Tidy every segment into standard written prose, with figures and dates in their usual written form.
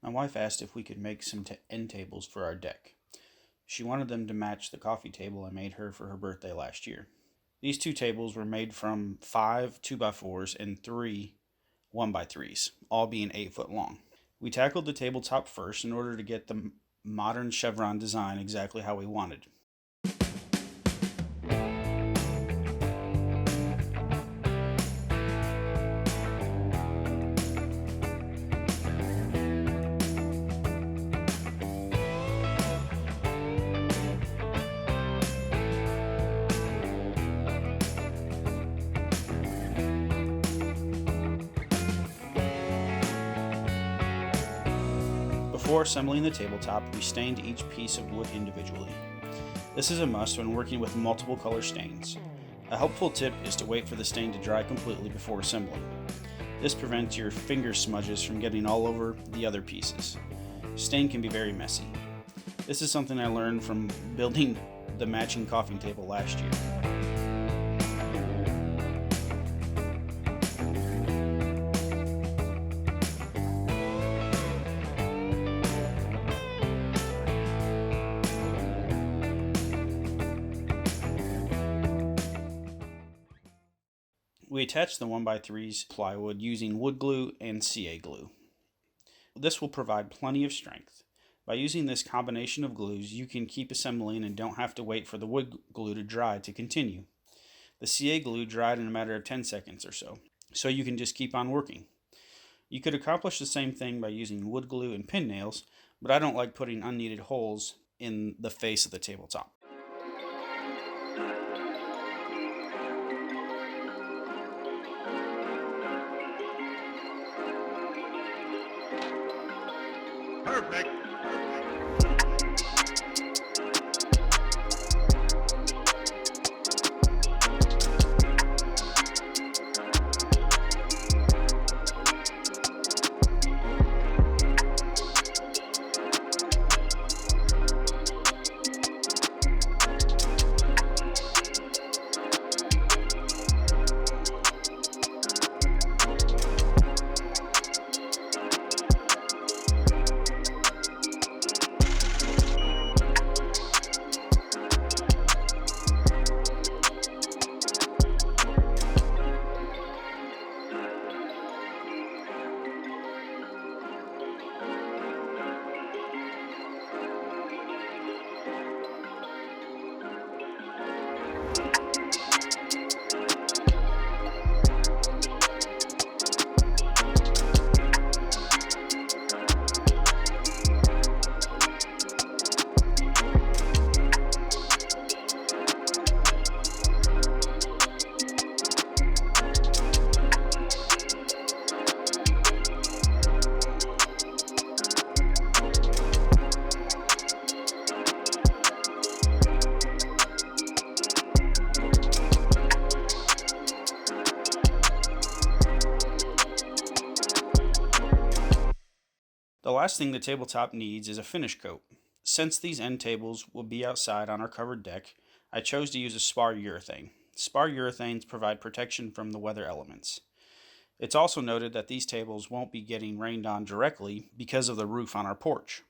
My wife asked if we could make some end tables for our deck. She wanted them to match the coffee table I made her for her birthday last year. These two tables were made from 5 2x4s and 3 1x3s, all being 8 foot long. We tackled the tabletop first in order to get the modern chevron design exactly how we wanted. Before assembling the tabletop, we stained each piece of wood individually. This is a must when working with multiple color stains. A helpful tip is to wait for the stain to dry completely before assembling. This prevents your finger smudges from getting all over the other pieces. Stain can be very messy. This is something I learned from building the matching coffee table last year. We attached the 1x3's plywood using wood glue and CA glue. This will provide plenty of strength. By using this combination of glues, you can keep assembling and don't have to wait for the wood glue to dry to continue. The CA glue dried in a matter of 10 seconds or so you can just keep on working. You could accomplish the same thing by using wood glue and pin nails, but I don't like putting unneeded holes in the face of the tabletop. Perfect. The last thing the tabletop needs is a finish coat. Since these end tables will be outside on our covered deck, I chose to use a spar urethane. Spar urethanes provide protection from the weather elements. It's also noted that these tables won't be getting rained on directly because of the roof on our porch.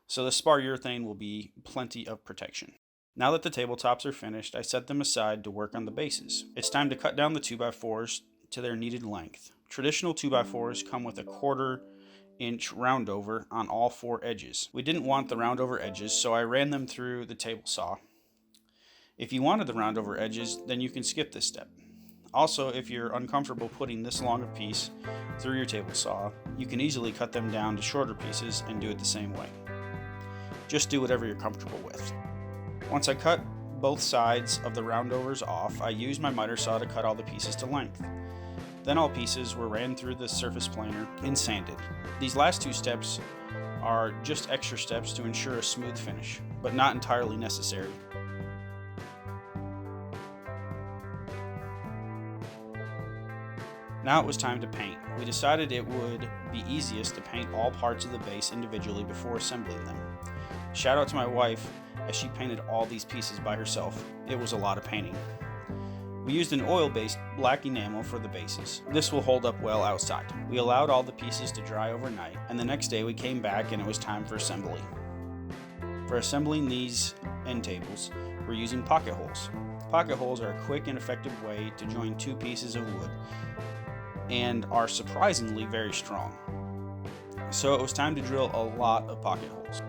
So the spar urethane will be plenty of protection. Now that the tabletops are finished, I set them aside to work on the bases. It's time to cut down the 2x4s to their needed length. Traditional 2x4s come with a 1/4-inch roundover on all 4 edges. We didn't want the roundover edges, so I ran them through the table saw. If you wanted the roundover edges, then you can skip this step. Also, if you're uncomfortable putting this long a piece through your table saw, you can easily cut them down to shorter pieces and do it the same way. Just do whatever you're comfortable with. Once I cut both sides of the roundovers off, I used my miter saw to cut all the pieces to length. Then all pieces were ran through the surface planer and sanded. These last 2 steps are just extra steps to ensure a smooth finish, but not entirely necessary. Now it was time to paint. We decided it would be easiest to paint all parts of the base individually before assembling them. Shout out to my wife as she painted all these pieces by herself. It was a lot of painting. We used an oil-based black enamel for the bases. This will hold up well outside. We allowed all the pieces to dry overnight, and the next day we came back and it was time for assembly. For assembling these end tables, we're using pocket holes. Pocket holes are a quick and effective way to join two pieces of wood and are surprisingly very strong. So it was time to drill a lot of pocket holes.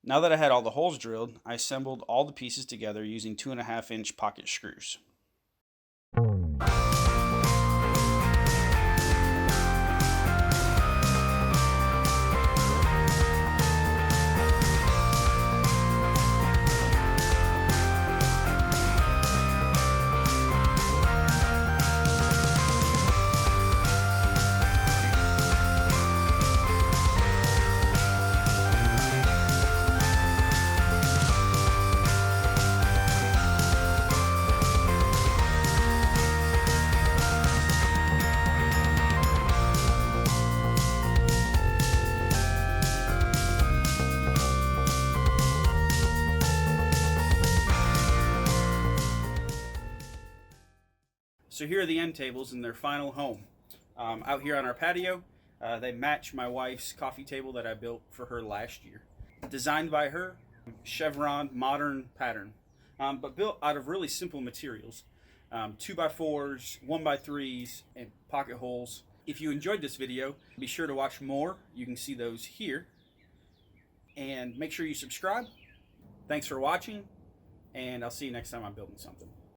Now that I had all the holes drilled, I assembled all the pieces together using 2.5-inch pocket screws. So here are the end tables in their final home. Out here on our patio, they match my wife's coffee table that I built for her last year. Designed by her, chevron modern pattern, but built out of really simple materials. 2x4s, 1x3s, and pocket holes. If you enjoyed this video, be sure to watch more. You can see those here. And make sure you subscribe. Thanks for watching, and I'll see you next time I'm building something.